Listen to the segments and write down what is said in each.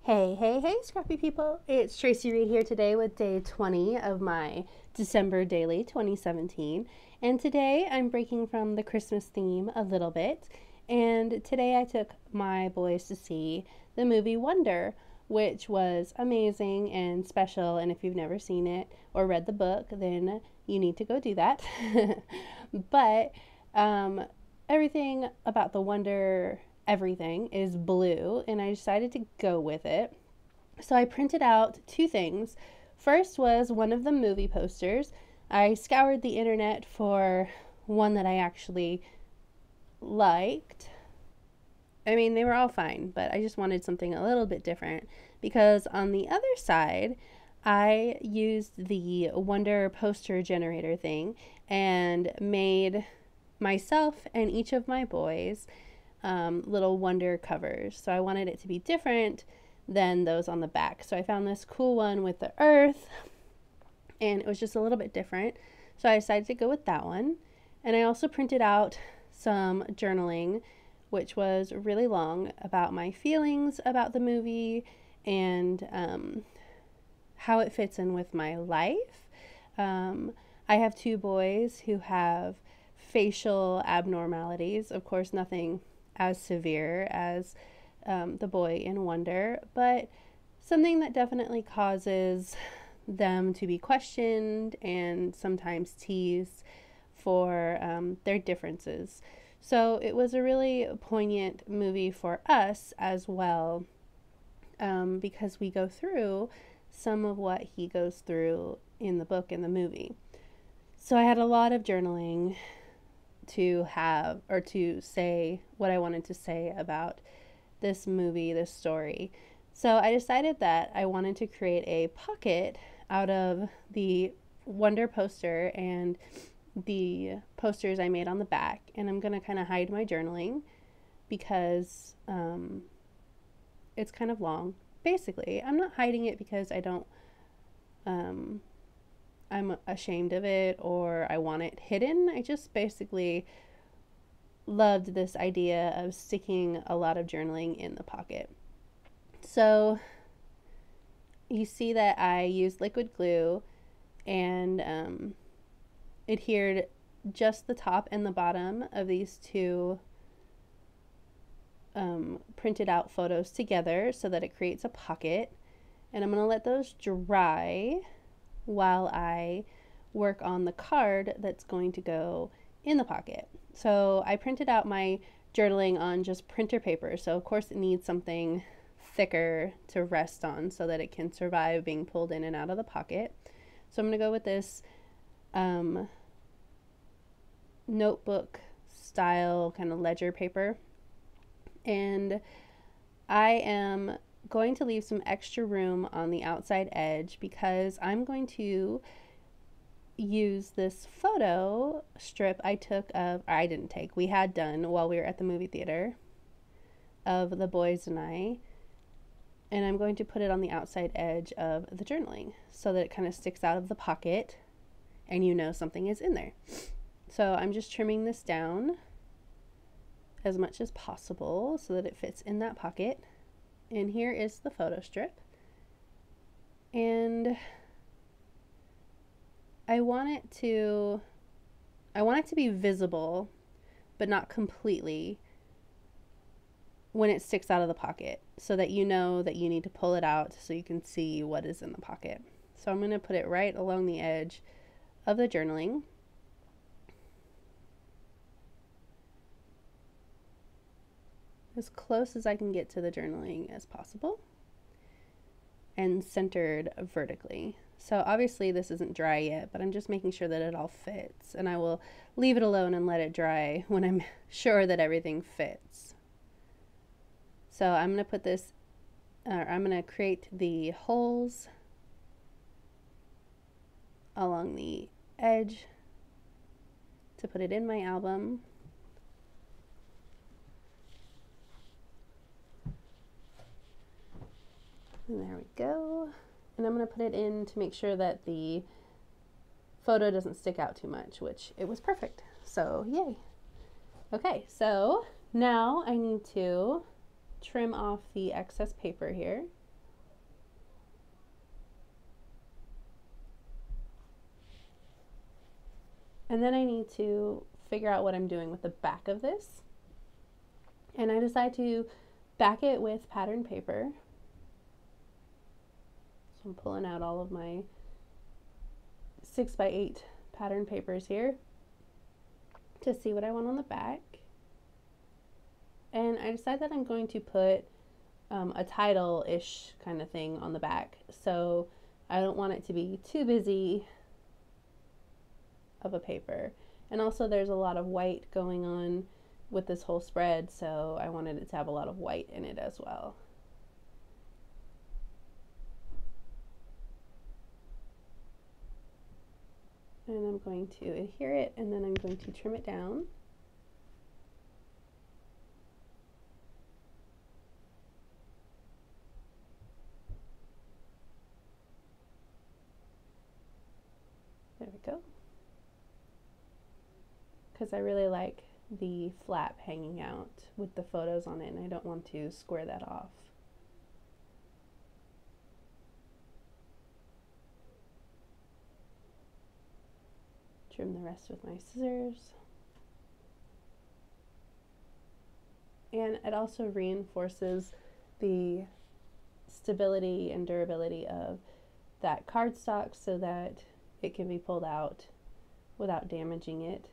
Hey, scrappy people. It's Tracy Reed here today with day 20 of my December daily 2017. And today I'm breaking from the Christmas theme a little bit. And today I took my boys to see the movie Wonder, which was amazing and special. And if you've never seen it or read the book, then you need to go do that. but um, everything about the Wonder everything is blue, and I decided to go with it. So I printed out two things. First was one of the movie posters. I scoured the internet for one that I actually liked. I mean, they were all fine, but I just wanted something a little bit different because on the other side, I used the Wonder poster generator thing and made myself and each of my boys little Wonder covers. So I wanted it to be different than those on the back. So I found this cool one with the earth, and it was just a little bit different. So I decided to go with that one. And I also printed out some journaling, which was really long, about my feelings about the movie and how it fits in with my life. I have two boys who have facial abnormalities. Of course, nothing as severe as the boy in Wonder, but something that definitely causes them to be questioned and sometimes teased for their differences. So it was a really poignant movie for us as well, because we go through some of what he goes through in the book and the movie. So I had a lot of journaling to have or to say what I wanted to say about this movie, this story. So I decided that I wanted to create a pocket out of the Wonder poster and the posters I made on the back, and I'm going to kind of hide my journaling because it's kind of long. Basically, I'm not hiding it because I don't I'm ashamed of it or I want it hidden. I just basically loved this idea of sticking a lot of journaling in the pocket. So you see that I used liquid glue and adhered just the top and the bottom of these two printed out photos together so that it creates a pocket. And I'm going to let those dry while I work on the card that's going to go in the pocket. So I printed out my journaling on just printer paper. So of course it needs something thicker to rest on so that it can survive being pulled in and out of the pocket. So I'm going to go with this notebook style kind of ledger paper. And I am going to leave some extra room on the outside edge because I'm going to use this photo strip I took of, or I didn't take, we had done while we were at the movie theater, of the boys and I, and I'm going to put it on the outside edge of the journaling so that it kind of sticks out of the pocket and you know something is in there. So I'm just trimming this down as much as possible so that it fits in that pocket. And here is the photo strip. And I want it to be visible, but not completely when it sticks out of the pocket so that you know that you need to pull it out so you can see what is in the pocket. So I'm going to put it right along the edge of the journaling. As close as I can get to the journaling as possible and centered vertically. So obviously this isn't dry yet, but I'm just making sure that it all fits, and I will leave it alone and let it dry when I'm sure that everything fits. So I'm going to put this, I'm going to create the holes along the edge to put it in my album. And there we go. And I'm going to put it in to make sure that the photo doesn't stick out too much, which it was perfect. So yay. Okay, so now I need to trim off the excess paper here. And then I need to figure out what I'm doing with the back of this. And I decide to back it with pattern paper. So I'm pulling out all of my 6x8 pattern papers here to see what I want on the back. And I decide that I'm going to put a title-ish kind of thing on the back. So I don't want it to be too busy of a paper. And also there's a lot of white going on with this whole spread, so I wanted it to have a lot of white in it as well. And I'm going to adhere it, and then I'm going to trim it down. There we go. Because I really like the flap hanging out with the photos on it, and I don't want to square that off. Trim the rest with my scissors. And it also reinforces the stability and durability of that cardstock so that it can be pulled out without damaging it.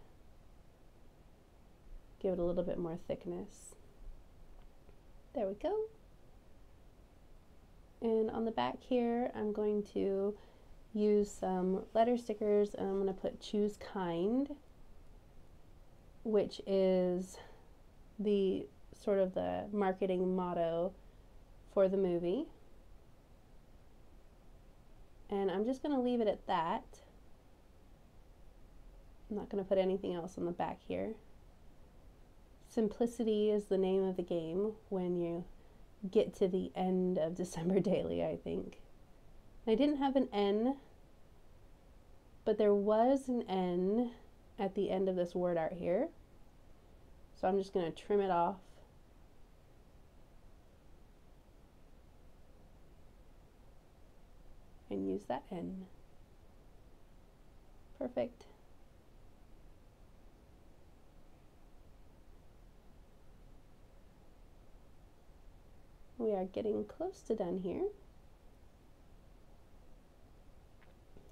Give it a little bit more thickness. There we go. And on the back here, I'm going to use some letter stickers, and I'm going to put Choose Kind, which is the sort of the marketing motto for the movie. And I'm just going to leave it at that. I'm not going to put anything else on the back here. Simplicity is the name of the game when you get to the end of December Daily, I think. I didn't have an N, but there was an N at the end of this word art here. So I'm just going to trim it off. And use that N. Perfect. We are getting close to done here.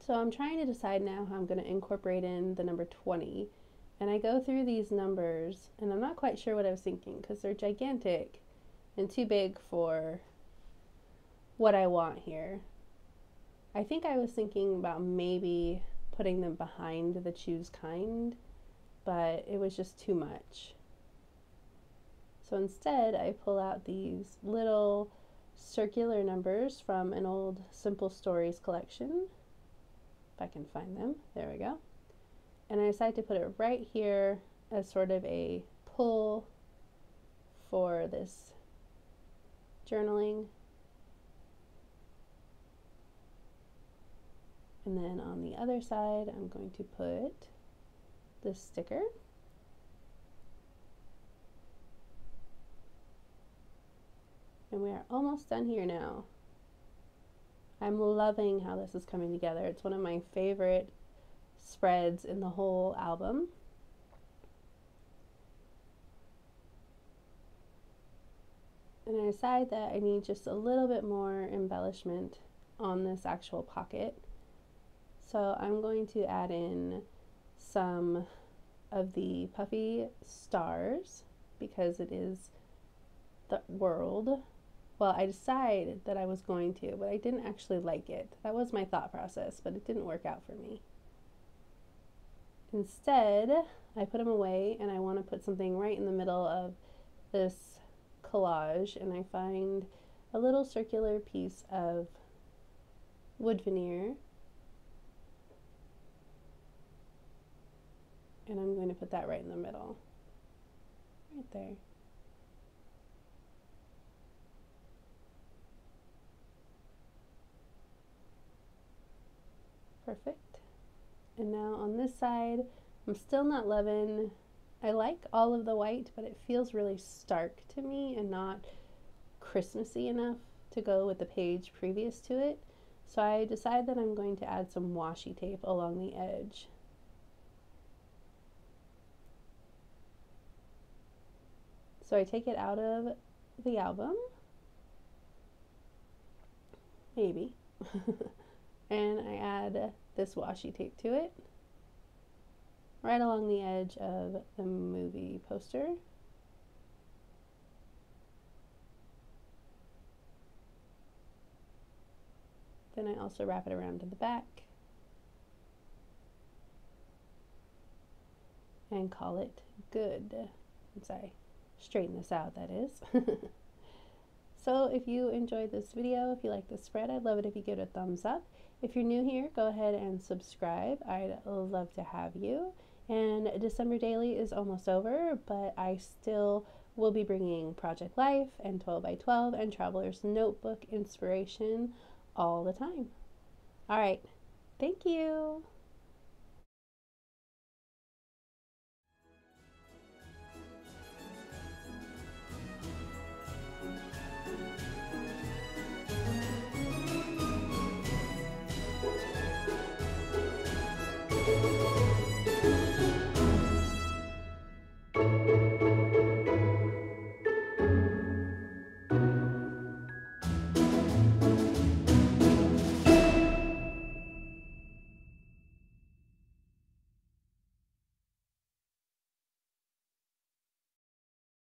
So I'm trying to decide now how I'm going to incorporate in the number 20. And I go through these numbers, and I'm not quite sure what I was thinking because they're gigantic and too big for what I want here. I think I was thinking about maybe putting them behind the Choose Kind, but it was just too much. So instead, I pull out these little circular numbers from an old Simple Stories collection. If I can find them. There we go. And I decided to put it right here as sort of a pull for this journaling. And then on the other side, I'm going to put this sticker. And we are almost done here now. I'm loving how this is coming together. It's one of my favorite spreads in the whole album. And I decide that I need just a little bit more embellishment on this actual pocket. So I'm going to add in some of the puffy stars because it is the world. Well, I decided that I was going to, but I didn't actually like it. That was my thought process, but it didn't work out for me. Instead, I put them away, and I want to put something right in the middle of this collage, and I find a little circular piece of wood veneer, and I'm going to put that right in the middle, right there. Perfect. And now on this side, I'm still not loving, I like all of the white, but it feels really stark to me and not Christmassy enough to go with the page previous to it. So I decide that I'm going to add some washi tape along the edge. So I take it out of the album, maybe, and I add this washi tape to it, right along the edge of the movie poster. Then I also wrap it around to the back and call it good. Once I straighten this out, that is. So if you enjoyed this video, if you like this spread, I'd love it if you give it a thumbs up. If you're new here, go ahead and subscribe. I'd love to have you. And December Daily is almost over, but I still will be bringing Project Life and 12 by 12 and Traveler's Notebook inspiration all the time. All right. Thank you.